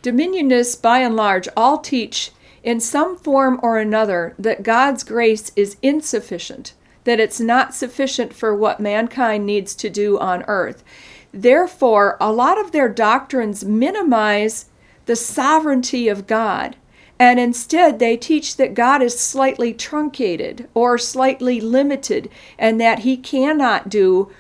Dominionists, by and large, all teach in some form or another that God's grace is insufficient, that it's not sufficient for what mankind needs to do on earth. Therefore, a lot of their doctrines minimize the sovereignty of God, and instead they teach that God is slightly truncated or slightly limited, and that he cannot do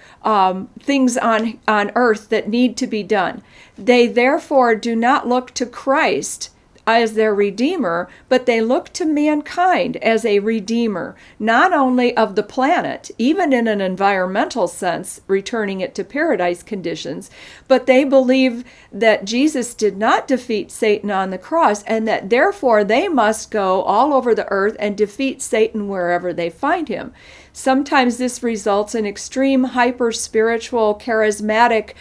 things on earth that need to be done. They therefore do not look to Christ as their Redeemer, but they look to mankind as a Redeemer, not only of the planet, even in an environmental sense, returning it to paradise conditions, but they believe that Jesus did not defeat Satan on the cross, and that therefore they must go all over the earth and defeat Satan wherever they find him. Sometimes this results in extreme hyper-spiritual, charismatic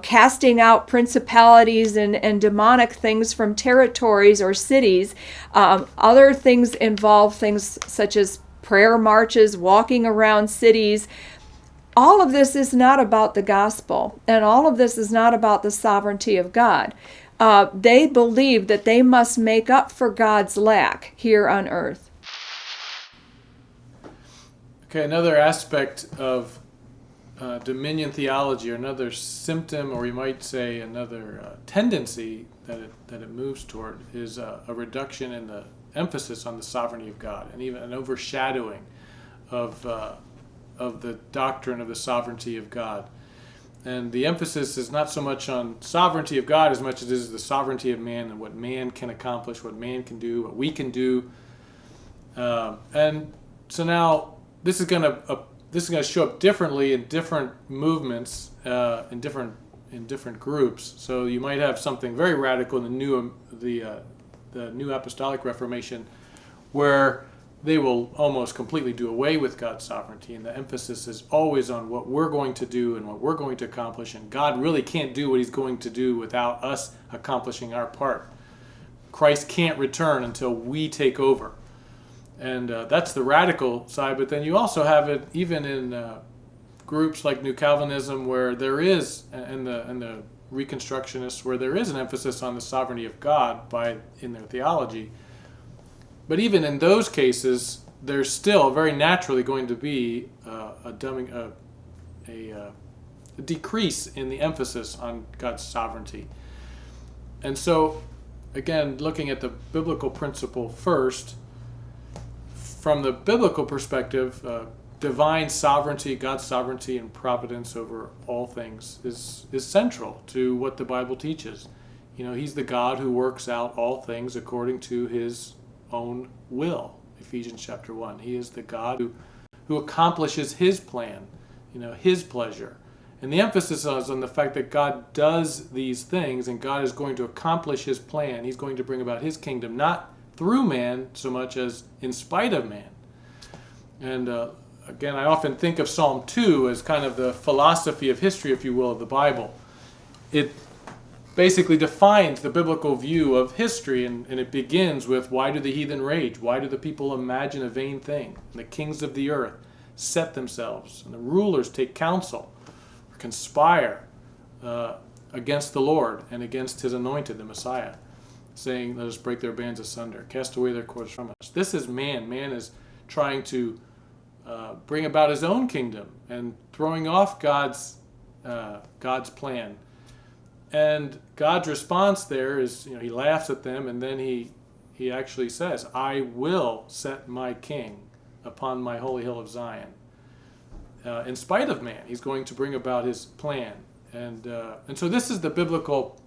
casting out principalities and demonic things from territories or cities. Other things involve things such as prayer marches, walking around cities. All of this is not about the gospel, and all of this is not about the sovereignty of God. They believe that they must make up for God's lack here on earth. Okay, another aspect of dominion theology, or another symptom, or we might say another tendency that it moves toward, is a reduction in the emphasis on the sovereignty of God, and even an overshadowing of the doctrine of the sovereignty of God. And the emphasis is not so much on sovereignty of God as much as it is the sovereignty of man and what man can accomplish, what man can do, what we can do. And so now this is going to show up differently in different movements, in different groups. So you might have something very radical in the New Apostolic Reformation, where they will almost completely do away with God's sovereignty, and the emphasis is always on what we're going to do and what we're going to accomplish, and God really can't do what he's going to do without us accomplishing our part. Christ can't return until we take over. And that's the radical side, but then you also have it even in groups like New Calvinism, where there is, and the Reconstructionists, where there is an emphasis on the sovereignty of God in their theology. But even in those cases, there's still very naturally going to be a decrease in the emphasis on God's sovereignty. And so, again, looking at the biblical principle first, from the biblical perspective, divine sovereignty, God's sovereignty and providence over all things is central to what the Bible teaches. You know, he's the God who works out all things according to his own will, Ephesians chapter 1. He is the God who accomplishes his plan, his pleasure. And the emphasis is on the fact that God does these things, and God is going to accomplish his plan. He's going to bring about his kingdom, not through man so much as in spite of man. And again, I often think of Psalm 2 as kind of the philosophy of history, if you will, of the Bible. It basically defines the biblical view of history, and it begins with, why do the heathen rage? Why do the people imagine a vain thing? And the kings of the earth set themselves, and the rulers take counsel, or conspire against the Lord and against his anointed, the Messiah, saying, let us break their bands asunder, cast away their cords from us. This is man. Man is trying to bring about his own kingdom and throwing off God's plan. And God's response there is, he laughs at them, and then he actually says, I will set my king upon my holy hill of Zion. In spite of man, he's going to bring about his plan. And so this is the biblical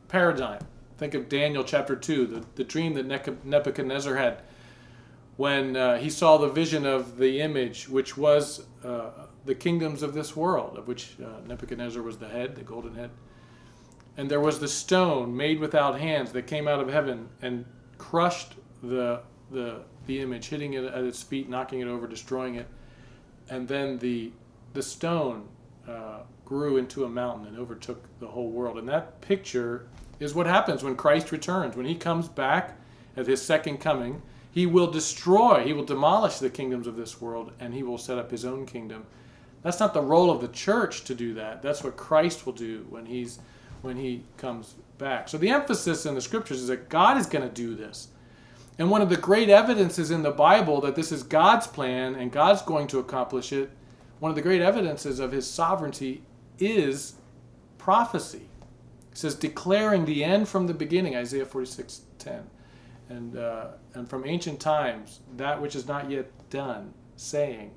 paradigm. Think of Daniel chapter 2, the dream that Nebuchadnezzar had when he saw the vision of the image, which was the kingdoms of this world, of which Nebuchadnezzar was the head, the golden head. And there was the stone made without hands that came out of heaven and crushed the image, hitting it at its feet, knocking it over, destroying it. And then the stone grew into a mountain and overtook the whole world. And that picture is what happens when Christ returns. When he comes back at his second coming, he will demolish the kingdoms of this world, and he will set up his own kingdom. That's not the role of the church to do that. That's what Christ will do when he comes back. So the emphasis in the scriptures is that God is going to do this. And one of the great evidences in the Bible that this is God's plan and God's going to accomplish it, one of the great evidences of his sovereignty is prophecy. It says, declaring the end from the beginning, Isaiah 46:10. And from ancient times, that which is not yet done, saying,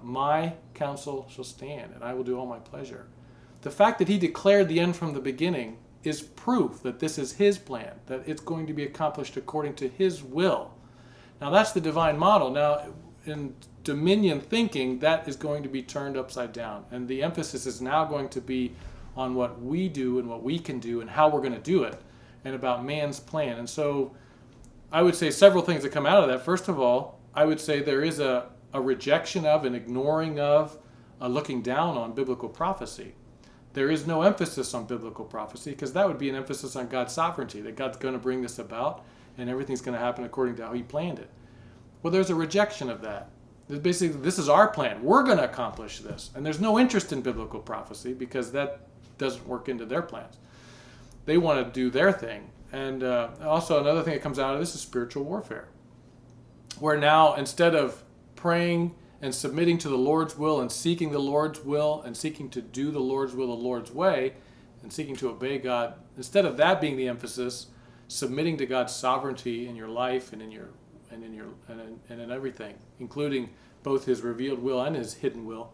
my counsel shall stand, and I will do all my pleasure. The fact that he declared the end from the beginning is proof that this is his plan, that it's going to be accomplished according to his will. Now that's the divine model. Now in dominion thinking, that is going to be turned upside down, and the emphasis is now going to be on what we do and what we can do and how we're going to do it, and about man's plan. And so I would say several things that come out of that. First of all, I would say there is a rejection of, an ignoring of, a looking down on biblical prophecy. There is no emphasis on biblical prophecy because that would be an emphasis on God's sovereignty, that God's going to bring this about and everything's going to happen according to how he planned it. Well, there's a rejection of that. Basically, this is our plan. We're going to accomplish this. And there's no interest in biblical prophecy because that doesn't work into their plans. They want to do their thing. And also another thing that comes out of this is spiritual warfare, where now instead of praying and submitting to the Lord's will and seeking the Lord's will and seeking to do the Lord's will the Lord's way and seeking to obey God, instead of that being the emphasis, submitting to God's sovereignty in your life and in everything, including both his revealed will and his hidden will.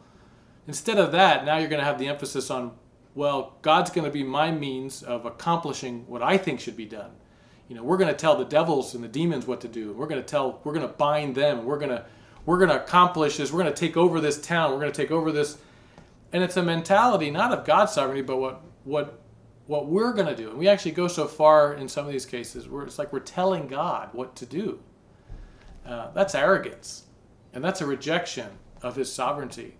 Instead of that, now you're going to have the emphasis on, well, God's going to be my means of accomplishing what I think should be done. You know, we're going to tell the devils and the demons what to do. We're going to bind them. We're going to accomplish this. We're going to take over this town. We're going to take over this. And it's a mentality not of God's sovereignty, but what we're going to do. And we actually go so far in some of these cases where it's like we're telling God what to do. That's arrogance. And that's a rejection of his sovereignty.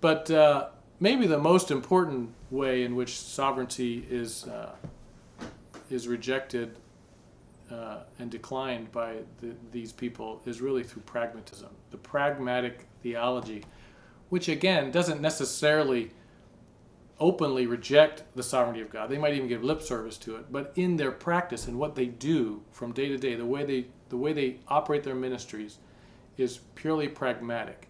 But maybe the most important way in which sovereignty is rejected and declined by these people is really through pragmatism, the pragmatic theology, which again doesn't necessarily openly reject the sovereignty of God. They might even give lip service to it, but in their practice and what they do from day to day, the way they operate their ministries is purely pragmatic.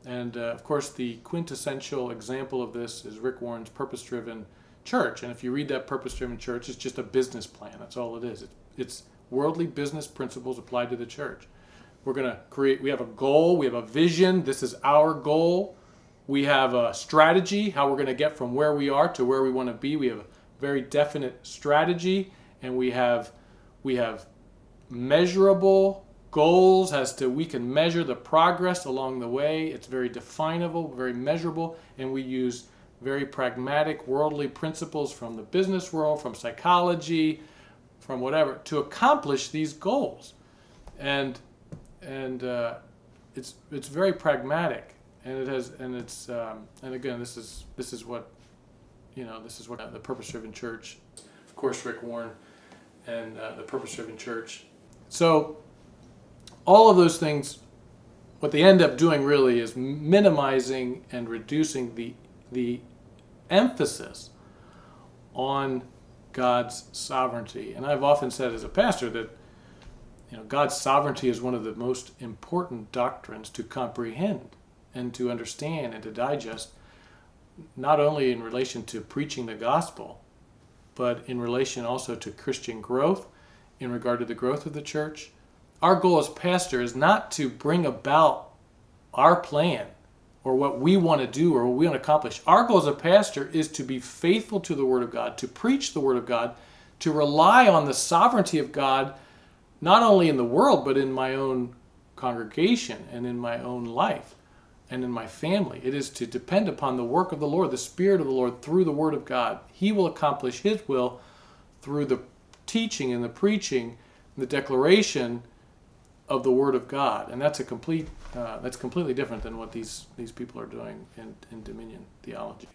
And of course, the quintessential example of this is Rick Warren's purpose-driven church. And if you read that purpose-driven church, it's just a business plan. That's all it is. It's worldly business principles applied to the church. We're going to we have a goal, we have a vision, this is our goal. We have a strategy, how we're going to get from where we are to where we want to be. We have a very definite strategy, and we have measurable goals as to we can measure the progress along the way. It's very definable, very measurable, and we use very pragmatic worldly principles from the business world, from psychology, from whatever, to accomplish these goals. And it's very pragmatic. And again, this is what the purpose-driven church, of course, Rick Warren, and the purpose-driven church. So all of those things, what they end up doing really is minimizing and reducing the emphasis on God's sovereignty. And I've often said as a pastor that God's sovereignty is one of the most important doctrines to comprehend and to understand and to digest, not only in relation to preaching the gospel, but in relation also to Christian growth, in regard to the growth of the church. Our goal as pastor is not to bring about our plan or what we want to do or what we want to accomplish. Our goal as a pastor is to be faithful to the Word of God, to preach the Word of God, to rely on the sovereignty of God, not only in the world, but in my own congregation and in my own life and in my family. It is to depend upon the work of the Lord, the Spirit of the Lord, through the Word of God. He will accomplish His will through the teaching and the preaching and the declaration of the Word of God. And that's completely different than what these people are doing in Dominion theology.